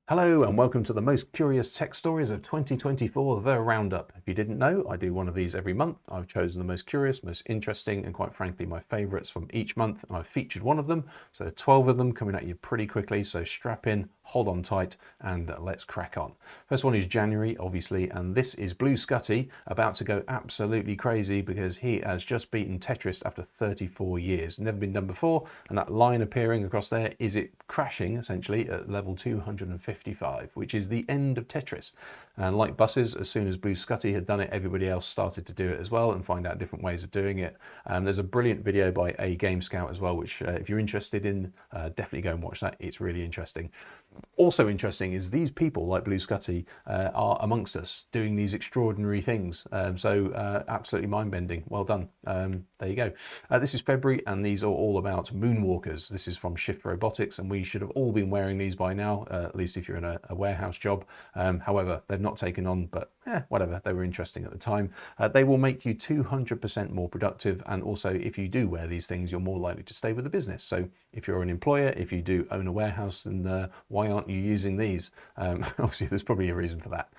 Hello and welcome to the most curious tech stories of 2024, the Roundup. If you didn't know, I do one of these every month. I've chosen the most curious, most interesting, and quite frankly, my favorites from each month, and I've featured one of them. So 12 of them coming at you pretty quickly, so strap in, hold on tight, and let's crack on. First one is January, obviously, and this is Blue Scutty about to go absolutely crazy because he has just beaten Tetris after 34 years. Never been done before, and that line appearing across there is it crashing, essentially, at level 255, which is the end of Tetris. And like buses, as soon as Blue Scutty had done it, everybody else started to do it as well and find out different ways of doing it. There's a brilliant video by A Game Scout as well, which if you're interested in, definitely go and watch that. It's really interesting. Also interesting is these people like Blue Scutty are amongst us doing these extraordinary things. Absolutely mind-bending. Well done. There you go. This is February, and these are all about Moonwalkers. This is from Shift Robotics, and we should have all been wearing these by now, at least if you're in a warehouse job. However, they've not taken on, but whatever, they were interesting at the time. They will make you 200% more productive, and also if you do wear these things, you're more likely to stay with the business. So if you're an employer, if you do own a warehouse, then why aren't you using these? Obviously, there's probably a reason for that.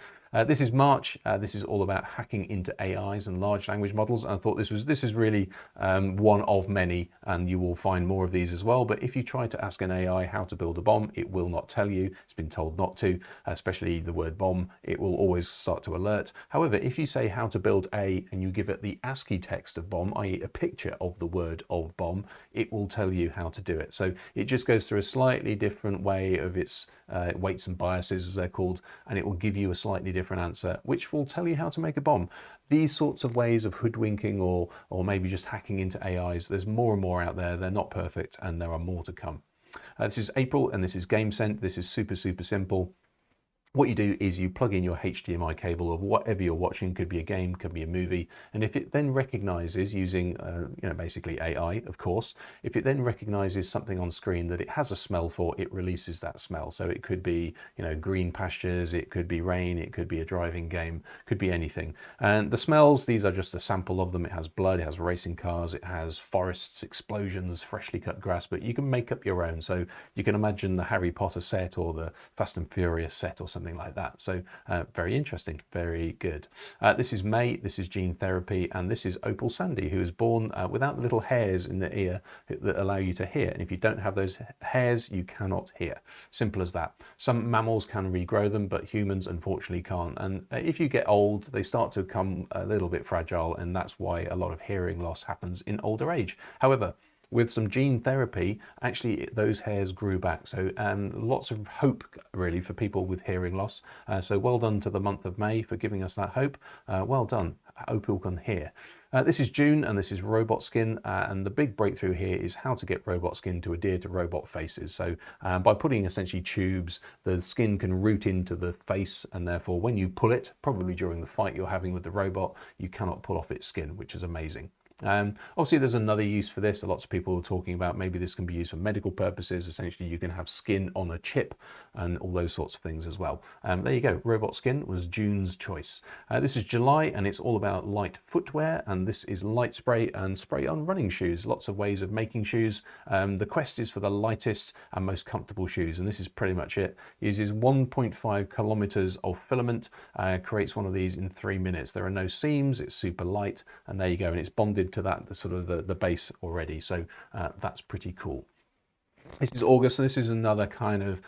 This is March. This is all about hacking into AIs and large language models. And I thought this is really one of many, and you will find more of these as well. But if you try to ask an AI how to build a bomb, it will not tell you. It's been told not to, especially the word bomb. It will always start to alert. However, if you say how to build a, and you give it the ASCII text of bomb, i.e. a picture of the word of bomb, it will tell you how to do it. So it just goes through a slightly different way of its weights and biases, as they're called, and it will give you a slightly different answer, which will tell you how to make a bomb. These sorts of ways of hoodwinking or maybe just hacking into AIs, there's more and more out there. They're not perfect, and there are more to come. This is April, and this is GameSense. This is super simple. What you do is you plug in your HDMI cable of whatever you're watching, could be a game, could be a movie, and if it then recognizes using, basically AI, of course, if it then recognizes something on screen that it has a smell for, it releases that smell. So it could be, green pastures, it could be rain, it could be a driving game, could be anything. And the smells, these are just a sample of them. It has blood, it has racing cars, it has forests, explosions, freshly cut grass, but you can make up your own. So you can imagine the Harry Potter set or the Fast and Furious set or something like that. So very interesting, very good. This is May, this is gene therapy, and this is Opal Sandy, who was born without the little hairs in the ear that allow you to hear. And if you don't have those hairs, you cannot hear. Simple as that. Some mammals can regrow them, but humans unfortunately can't. And if you get old, they start to become a little bit fragile, and that's why a lot of hearing loss happens in older age. However, with some gene therapy, actually those hairs grew back. So lots of hope really for people with hearing loss. So well done to the month of May for giving us that hope. Well done. Opal can hear. This is June, and this is robot skin, and the big breakthrough here is how to get robot skin to adhere to robot faces. So by putting essentially tubes, the skin can root into the face, and therefore when you pull it, probably during the fight you're having with the robot, you cannot pull off its skin, which is amazing. Obviously there's another use for this. Lots of people are talking about maybe this can be used for medical purposes. Essentially you can have skin on a chip and all those sorts of things as well. There you go. Robot skin was June's choice. This is July, and it's all about light footwear, and this is LIGHTSPRAY and spray on running shoes. Lots of ways of making shoes. The quest is for the lightest and most comfortable shoes, and this is pretty much it. It uses 1.5 kilometers of filament, creates one of these in 3 minutes. There are no seams, it's super light, and there you go, and it's bonded to that the base already, so that's pretty cool. This is August, and this is another kind of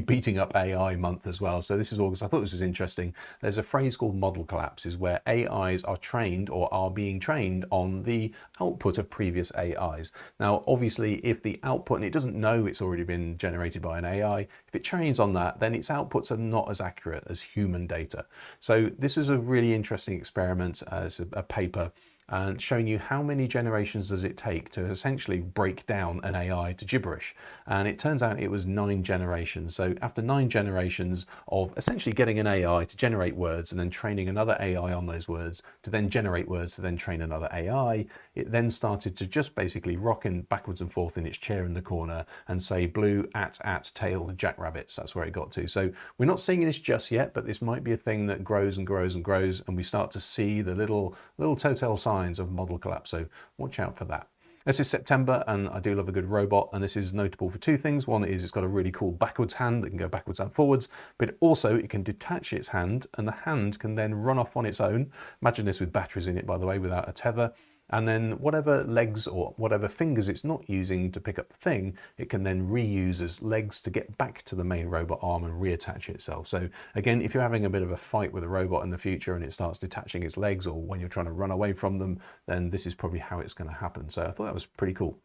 beating up AI month as well. So this is August. I thought this was interesting. There's a phrase called model collapses, where AIs are trained or are being trained on the output of previous AIs. Now, obviously, if the output, and it doesn't know it's already been generated by an AI, if it trains on that, then its outputs are not as accurate as human data. So this is a really interesting experiment. It's a paper, and showing you how many generations does it take to essentially break down an AI to gibberish. And it turns out it was 9 generations. So after 9 generations of essentially getting an AI to generate words and then training another AI on those words to then generate words to then train another AI, it then started to just basically rock in backwards and forth in its chair in the corner and say blue at tail jackrabbits. That's where it got to. So we're not seeing this just yet, but this might be a thing that grows and grows and grows, and we start to see the little telltale signs of model collapse. So watch out for that. This is September, and I do love a good robot, and this is notable for two things. One is it's got a really cool backwards hand that can go backwards and forwards, but also it can detach its hand, and the hand can then run off on its own. Imagine this with batteries in it, by the way, without a tether. And then whatever legs or whatever fingers it's not using to pick up the thing, it can then reuse as legs to get back to the main robot arm and reattach itself. So again, if you're having a bit of a fight with a robot in the future and it starts detaching its legs, or when you're trying to run away from them, then this is probably how it's going to happen. So I thought that was pretty cool.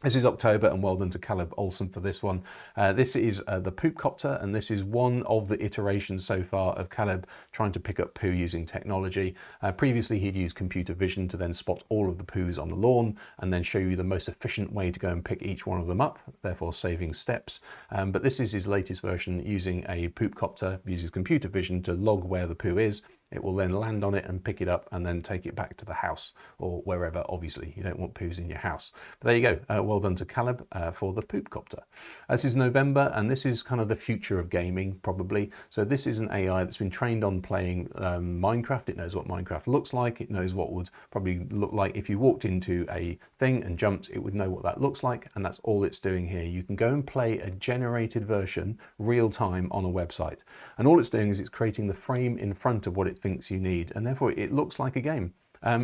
This is October, and well done to Caleb Olsen for this one. This is the POOPCOPTER, and this is one of the iterations so far of Caleb trying to pick up poo using technology. Previously, he'd used computer vision to then spot all of the poos on the lawn and then show you the most efficient way to go and pick each one of them up, therefore saving steps. But this is his latest version using a POOPCOPTER, uses computer vision to log where the poo is. It will then land on it and pick it up and then take it back to the house or wherever. Obviously, you don't want poos in your house. But there you go. Well done to Caleb for the POOPCOPTER. This is November, and this is kind of the future of gaming, probably. So this is an AI that's been trained on playing Minecraft. It knows what Minecraft looks like. It knows what would probably look like if you walked into a thing and jumped. It would know what that looks like, and that's all it's doing here. You can go and play a generated version real time on a website. And all it's doing is it's creating the frame in front of what it thinks you need, and therefore it looks like a game.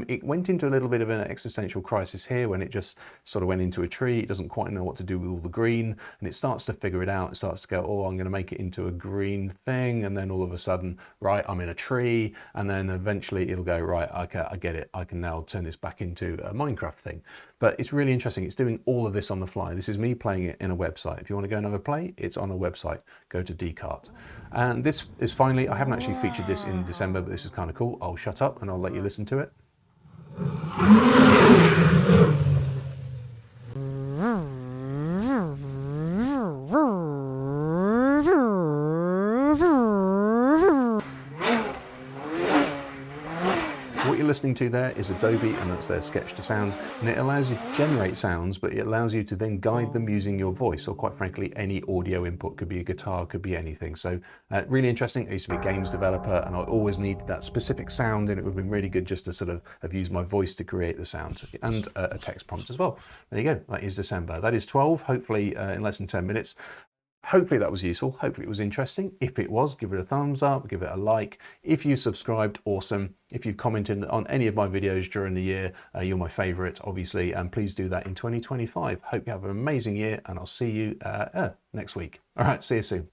It went into a little bit of an existential crisis here when it just sort of went into a tree. It doesn't quite know what to do with all the green, and it starts to figure it out. It starts to go, oh, I'm going to make it into a green thing, and then all of a sudden, right, I'm in a tree, and then eventually it'll go, right, okay, I get it. I can now turn this back into a Minecraft thing. But it's really interesting. It's doing all of this on the fly. This is me playing it in a website. If you want to go and have a play, it's on a website. Go to DECART. And this is finally, I haven't actually featured this in December, but this is kind of cool. I'll shut up and I'll let you listen to it. What you're listening to there is Adobe, and that's their sketch to sound, and it allows you to generate sounds, but it allows you to then guide them using your voice, or quite frankly any audio input. Could be a guitar, could be anything. So really interesting. I used to be a games developer, and I always needed that specific sound, and it would have been really good just to sort of have used my voice to create the sound, and a text prompt as well. There you go. That is December. That is 12, hopefully in less than 10 minutes. Hopefully that was useful. Hopefully it was interesting. If it was, give it a thumbs up, give it a like. If you subscribed, awesome. If you've commented on any of my videos during the year, you're my favorite, obviously, and please do that in 2025. Hope you have an amazing year, and I'll see you next week. All right, see you soon.